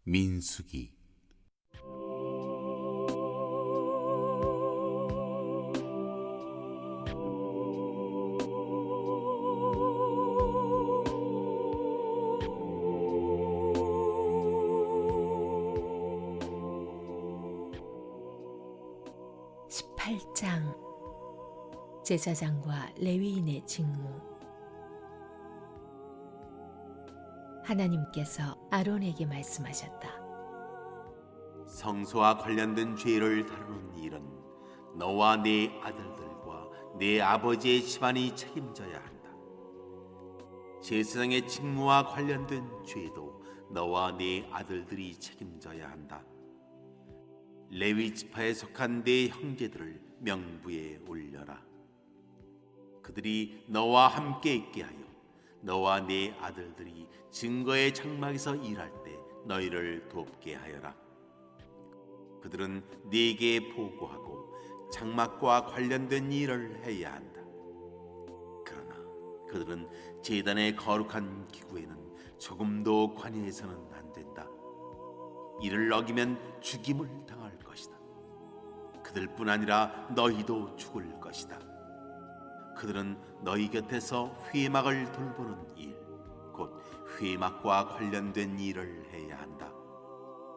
민수기 18장 제사장과 레위인의 직무. 하나님께서 아론에게 말씀하셨다. 성소와 관련된 죄를 다루는 일은 너와 네 아들들과 네 아버지의 집안이 책임져야 한다. 제사장의 직무와 관련된 죄도 너와 네 아들들이 책임져야 한다. 레위 지파에 속한 네 형제들을 명부에 올려라. 그들이 너와 함께 있게 하여 너와 네 아들들이 증거의 장막에서 일할 때 너희를 돕게 하여라. 그들은 네게 보고하고 장막과 관련된 일을 해야 한다. 그러나 그들은 제단의 거룩한 기구에는 조금도 관여해서는 안 된다. 이를 어기면 죽임을 당할 것이다. 그들뿐 아니라 너희도 죽을 것이다. 그들은 너희 곁에서 회막을 돌보는 일, 곧 회막과 관련된 일을 해야 한다.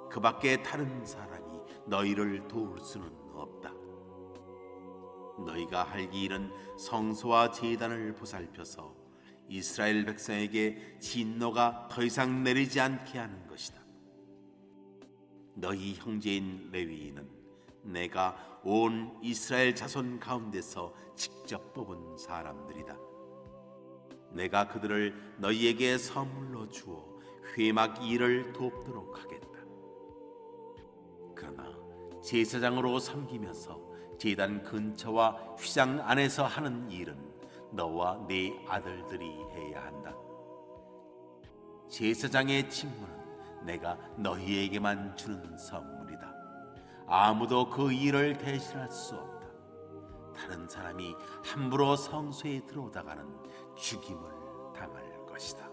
그 밖에 다른 사람이 너희를 도울 수는 없다. 너희가 할 일은 성소와 제단을 보살펴서 이스라엘 백성에게 진노가 더 이상 내리지 않게 하는 것이다. 너희 형제인 레위인은 내가 온 이스라엘 자손 가운데서 직접 뽑은 사람들이다. 내가 그들을 너희에게 선물로 주어 회막 일을 돕도록 하겠다. 그러나 제사장으로 섬기면서 제단 근처와 휘장 안에서 하는 일은 너와 네 아들들이 해야 한다. 제사장의 직무는 내가 너희에게만 주는 선물이다. 아무도 그 일을 대신할 수 없다. 다른 사람이 함부로 성소에 들어오다가는 죽임을 당할 것이다.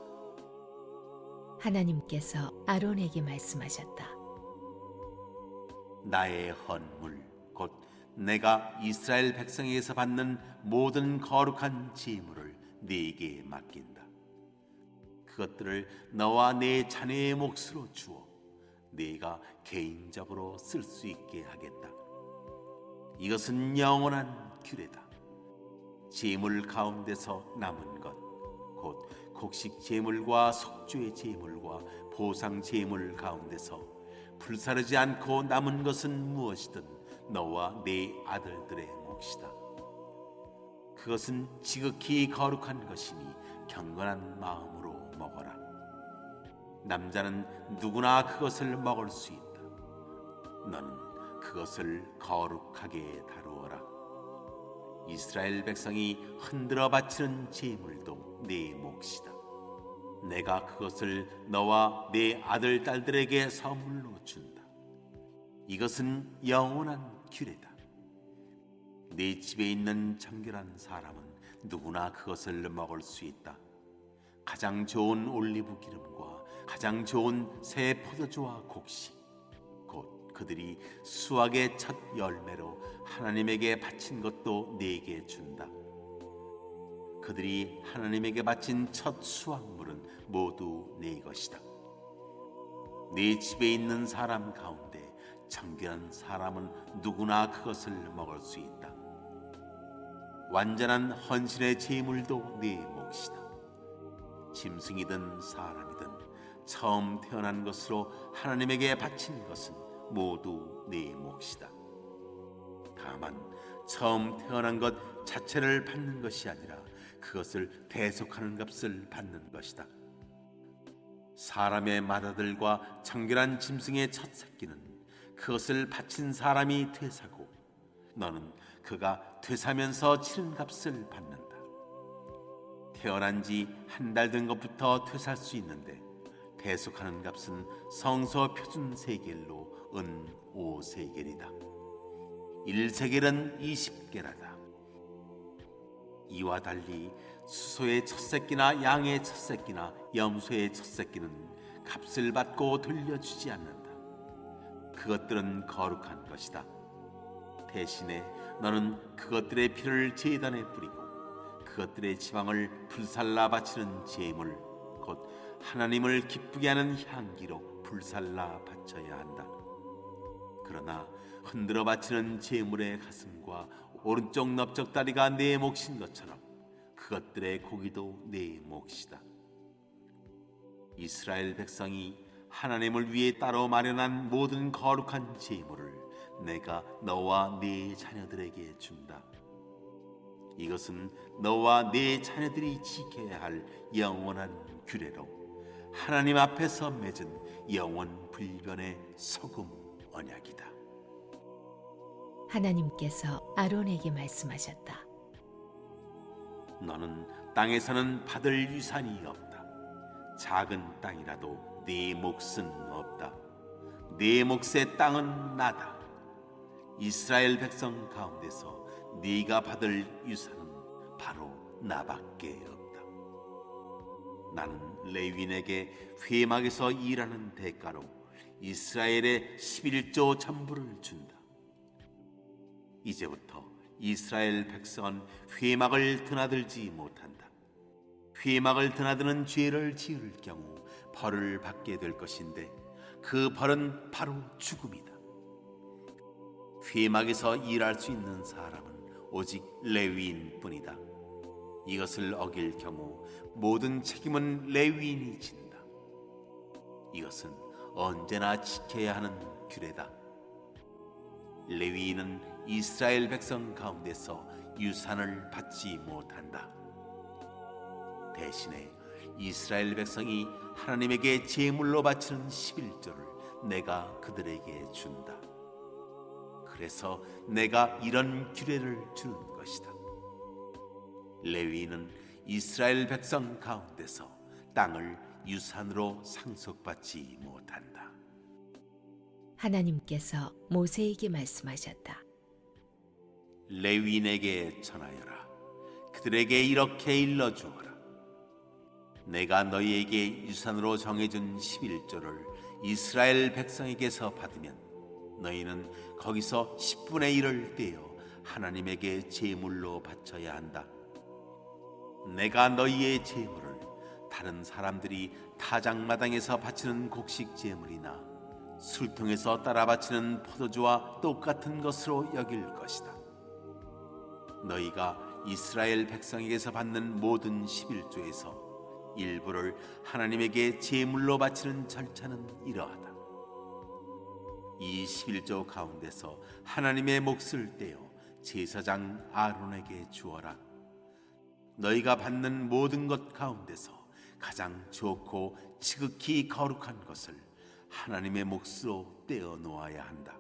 하나님께서 아론에게 말씀하셨다. 나의 헌물 곧 내가 이스라엘 백성에게서 받는 모든 거룩한 제물을 네게 맡긴다. 그것들을 너와 네 자녀의 몫으로 주어 네가 개인적으로 쓸 수 있게 하겠다. 이것은 영원한 규례다. 제물 가운데서 남은 것, 곧 곡식 제물과 속죄 제물과 보상 제물 가운데서 불사르지 않고 남은 것은 무엇이든 너와 네 아들들의 몫이다. 그것은 지극히 거룩한 것이니 경건한 마음으로 먹어라. 남자는 누구나 그것을 먹을 수 있다. 너는 그것을 거룩하게 다루어라. 이스라엘 백성이 흔들어 바치는 제물도 네 몫이다. 내가 그것을 너와 네 아들 딸들에게 선물로 준다. 이것은 영원한 규례다. 네 집에 있는 정결한 사람은 누구나 그것을 먹을 수 있다. 가장 좋은 올리브 기름과 가장 좋은 새 포도주와 곡식, 곧 그들이 수확의 첫 열매로 하나님에게 바친 것도 네게 준다. 그들이 하나님에게 바친 첫 수확물은 모두 네 것이다. 네 집에 있는 사람 가운데 정결한 사람은 누구나 그것을 먹을 수 있다. 완전한 헌신의 제물도 네 몫이다. 짐승이든 사람이든 처음 태어난 것으로 하나님에게 바친 것은 모두 네 몫이다. 다만 처음 태어난 것 자체를 받는 것이 아니라 그것을 대속하는 값을 받는 것이다. 사람의 맏아들과 정결한 짐승의 첫 새끼는 그것을 바친 사람이 되사고 너는 그가 되사면서 치른 값을 받는다. 태어난 지 한 달 된 것부터 되살 수 있는데 대속하는 값은 성소 표준 세겔로 은 5세겔이다. 1세겔은 20게라다. 이와 달리 수소의 첫 새끼나 양의 첫 새끼나 염소의 첫 새끼는 값을 받고 돌려주지 않는다. 그것들은 거룩한 것이다. 대신에 너는 그것들의 피를 제단에 뿌리고 그것들의 지방을 불살라 바치는 제물, 곧 하나님을 기쁘게 하는 향기로 불살라 바쳐야 한다. 그러나 흔들어 바치는 제물의 가슴과 오른쪽 넓적다리가 내 몫인 것처럼 그것들의 고기도 내 몫이다. 이스라엘 백성이 하나님을 위해 따로 마련한 모든 거룩한 제물을 내가 너와 네 자녀들에게 준다. 이것은 너와 네 자녀들이 지켜야 할 영원한 규례로 하나님 앞에서 맺은 영원 불변의 소금 언약이다. 하나님께서 아론에게 말씀하셨다. 너는 땅에서는 받을 유산이 없다. 작은 땅이라도 네 몫은 없다. 네 몫의 땅은 나다. 이스라엘 백성 가운데서 네가 받을 유산은 바로 나밖에 없다. 나는 레위인에게 회막에서 일하는 대가로 이스라엘의 11조 전부를 준다. 이제부터 이스라엘 백성은 회막을 드나들지 못한다. 회막을 드나드는 죄를 지을 경우 벌을 받게 될 것인데 그 벌은 바로 죽음이다. 회막에서 일할 수 있는 사람은 오직 레위인 뿐이다. 이것을 어길 경우 모든 책임은 레위인이 진다. 이것은 언제나 지켜야 하는 규례다. 레위인은 이스라엘 백성 가운데서 유산을 받지 못한다. 대신에 이스라엘 백성이 하나님에게 제물로 바치는 11조를 내가 그들에게 준다. 그래서 내가 이런 규례를 주는 것이다. 레위인은 이스라엘 백성 가운데서 땅을 유산으로 상속받지 못한다. 하나님께서 모세에게 말씀하셨다. 레위인에게 전하여라. 그들에게 이렇게 일러주어라. 내가 너희에게 유산으로 정해준 11조를 이스라엘 백성에게서 받으면 너희는 거기서 10분의 1을 떼어 하나님에게 제물로 바쳐야 한다. 내가 너희의 제물을 다른 사람들이 타작마당에서 바치는 곡식 제물이나 술통에서 따라 바치는 포도주와 똑같은 것으로 여길 것이다. 너희가 이스라엘 백성에게서 받는 모든 11조에서 일부를 하나님에게 제물로 바치는 절차는 이러하다. 이 11조 가운데서 하나님의 몫을 떼어 제사장 아론에게 주어라. 너희가 받는 모든 것 가운데서 가장 좋고 지극히 거룩한 것을 하나님의 몫으로 떼어 놓아야 한다.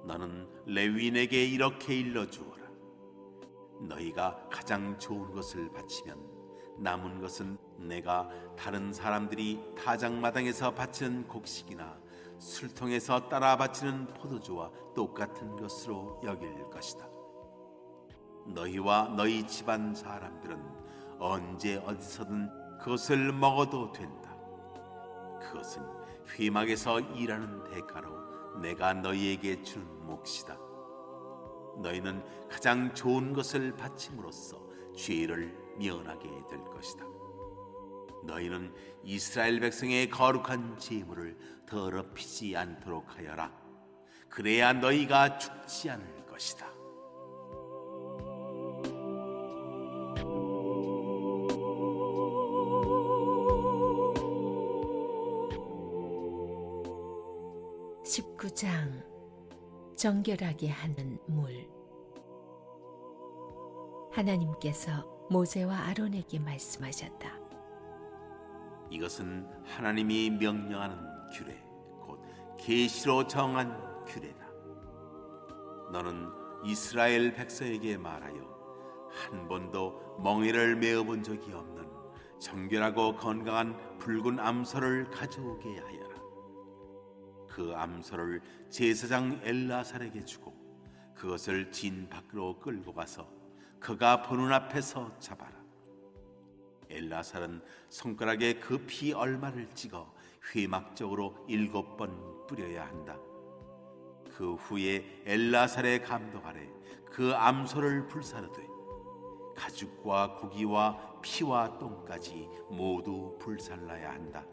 너는 레위인에게 이렇게 일러주어라. 너희가 가장 좋은 것을 바치면 남은 것은 내가 다른 사람들이 타작마당에서 바치는 곡식이나 술통에서 따라 바치는 포도주와 똑같은 것으로 여길 것이다. 너희와 너희 집안 사람들은 언제 어디서든 그것을 먹어도 된다. 그것은 회막에서 일하는 대가로 내가 너희에게 주는 몫이다. 너희는 가장 좋은 것을 바침으로써 죄를 면하게 될 것이다. 너희는 이스라엘 백성의 거룩한 제물을 더럽히지 않도록 하여라. 그래야 너희가 죽지 않을 것이다. (19장) 정결하게 하는 물. 하나님께서 모세와 아론에게 말씀하셨다. 이것은 하나님이 명령하는 규례, 곧 계시로 정한 규례다. 너는 이스라엘 백성에게 말하여 한 번도 멍에를 메어본 적이 없는 정결하고 건강한 붉은 암소를 가져오게 하여라. 그 암소를 제사장 엘라살에게 주고 그것을 진 밖으로 끌고 가서 그가 보는 앞에서 잡아라. 엘라살은 손가락에 그 피 얼마를 찍어 회막적으로 7번 뿌려야 한다. 그 후에 엘라살의 감독 아래 그 암소를 불사르되 가죽과 고기와 피와 똥까지 모두 불살라야 한다.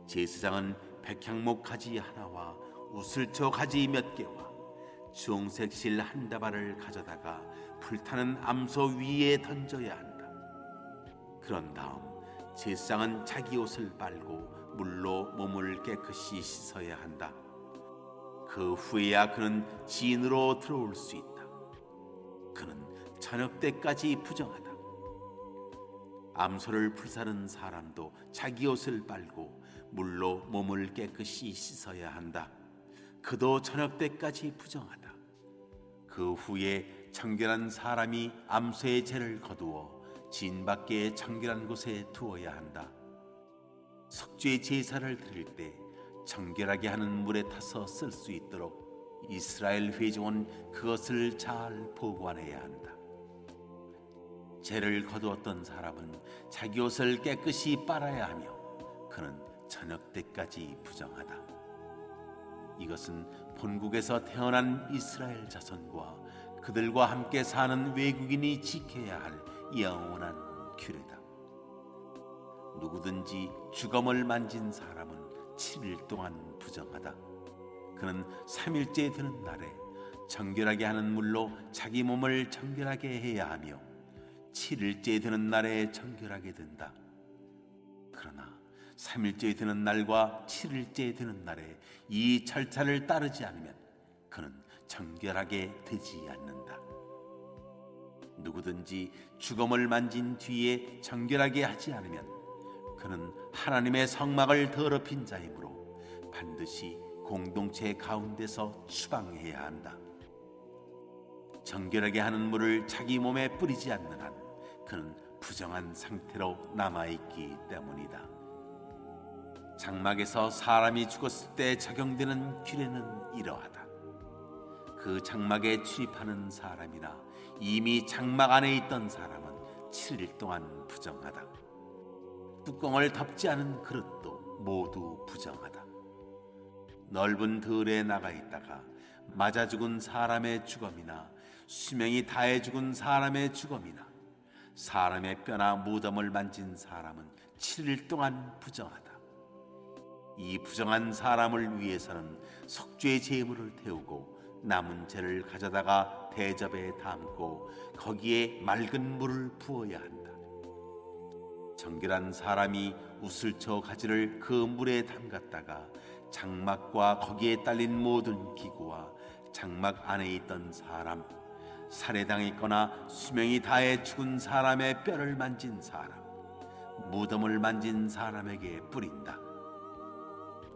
제사장은 백향목 가지 하나와 우슬초 가지 몇 개와 주홍색 실 한 다발을 가져다가 불타는 암소 위에 던져야 한다. 그런 다음 제사장은 자기 옷을 빨고 물로 몸을 깨끗이 씻어야 한다. 그 후에야 그는 진으로 들어올 수 있다. 그는 저녁 때까지 부정하다. 암소를 불사른 사람도 자기 옷을 빨고 물로 몸을 깨끗이 씻어야 한다. 그도 저녁 때까지 부정하다. 그 후에 청결한 사람이 암소의 죄를 거두어 진 밖에 청결한 곳에 두어야 한다. 속죄 제사를 드릴 때 청결하게 하는 물에 타서 쓸 수 있도록 이스라엘 회중은 그것을 잘 보관해야 한다. 죄를 거두었던 사람은 자기 옷을 깨끗이 빨아야 하며 그는 저녁 때까지 부정하다. 이것은 본국에서 태어난 이스라엘 자손과 그들과 함께 사는 외국인이 지켜야 할 영원한 규례다. 누구든지 주검을 만진 사람은 7일 동안 부정하다. 그는 3일째 되는 날에 정결하게 하는 물로 자기 몸을 정결하게 해야 하며 7일째 되는 날에 정결하게 된다. 그러나 3일째 되는 날과 7일째 되는 날에 이 절차를 따르지 않으면 그는 정결하게 되지 않는다. 누구든지 주검을 만진 뒤에 정결하게 하지 않으면 그는 하나님의 성막을 더럽힌 자이므로 반드시 공동체 가운데서 추방해야 한다. 정결하게 하는 물을 자기 몸에 뿌리지 않는 한 그는 부정한 상태로 남아있기 때문이다. 장막에서 사람이 죽었을 때 적용되는 규례는 이러하다. 그 장막에 출입하는 사람이나 이미 장막 안에 있던 사람은 7일 동안 부정하다. 뚜껑을 덮지 않은 그릇도 모두 부정하다. 넓은 들에 나가 있다가 맞아 죽은 사람의 주검이나 수명이 다해 죽은 사람의 주검이나 사람의 뼈나 무덤을 만진 사람은 7일 동안 부정하다. 이 부정한 사람을 위해서는 속죄 제물을 태우고 남은 재를 가져다가 대접에 담고 거기에 맑은 물을 부어야 한다. 정결한 사람이 우슬초 가지를 그 물에 담갔다가 장막과 거기에 딸린 모든 기구와 장막 안에 있던 사람, 살해당했거나 수명이 다해 죽은 사람의 뼈를 만진 사람, 무덤을 만진 사람에게 뿌린다.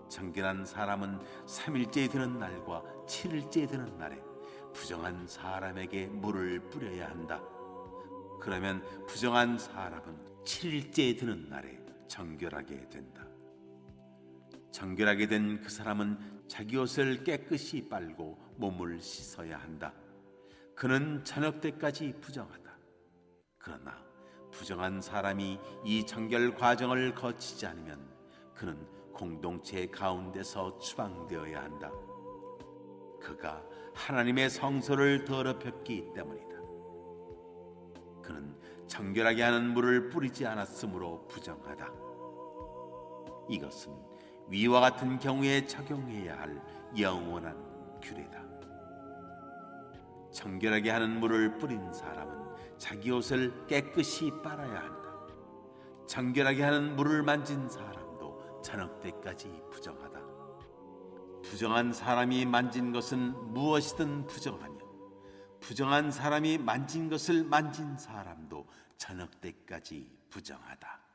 정결한 사람은 3일째 되는 날과 7일째 되는 날에 부정한 사람에게 물을 뿌려야 한다. 그러면 부정한 사람은 7일째 되는 날에 정결하게 된다. 정결하게 된 그 사람은 자기 옷을 깨끗이 빨고 몸을 씻어야 한다. 그는 저녁 때까지 부정하다. 그러나 부정한 사람이 이 정결 과정을 거치지 않으면 그는 공동체 가운데서 추방되어야 한다. 그가 하나님의 성소를 더럽혔기 때문이다. 그는 정결하게 하는 물을 뿌리지 않았으므로 부정하다. 이것은 위와 같은 경우에 적용해야 할 영원한 규례다. 정결하게 하는 물을 뿌린 사람은 자기 옷을 깨끗이 빨아야 한다. 정결하게 하는 물을 만진 사람도 저녁 때까지 부정하다. 부정한 사람이 만진 것은 무엇이든 부정하며 부정한 사람이 만진 것을 만진 사람도 저녁 때까지 부정하다.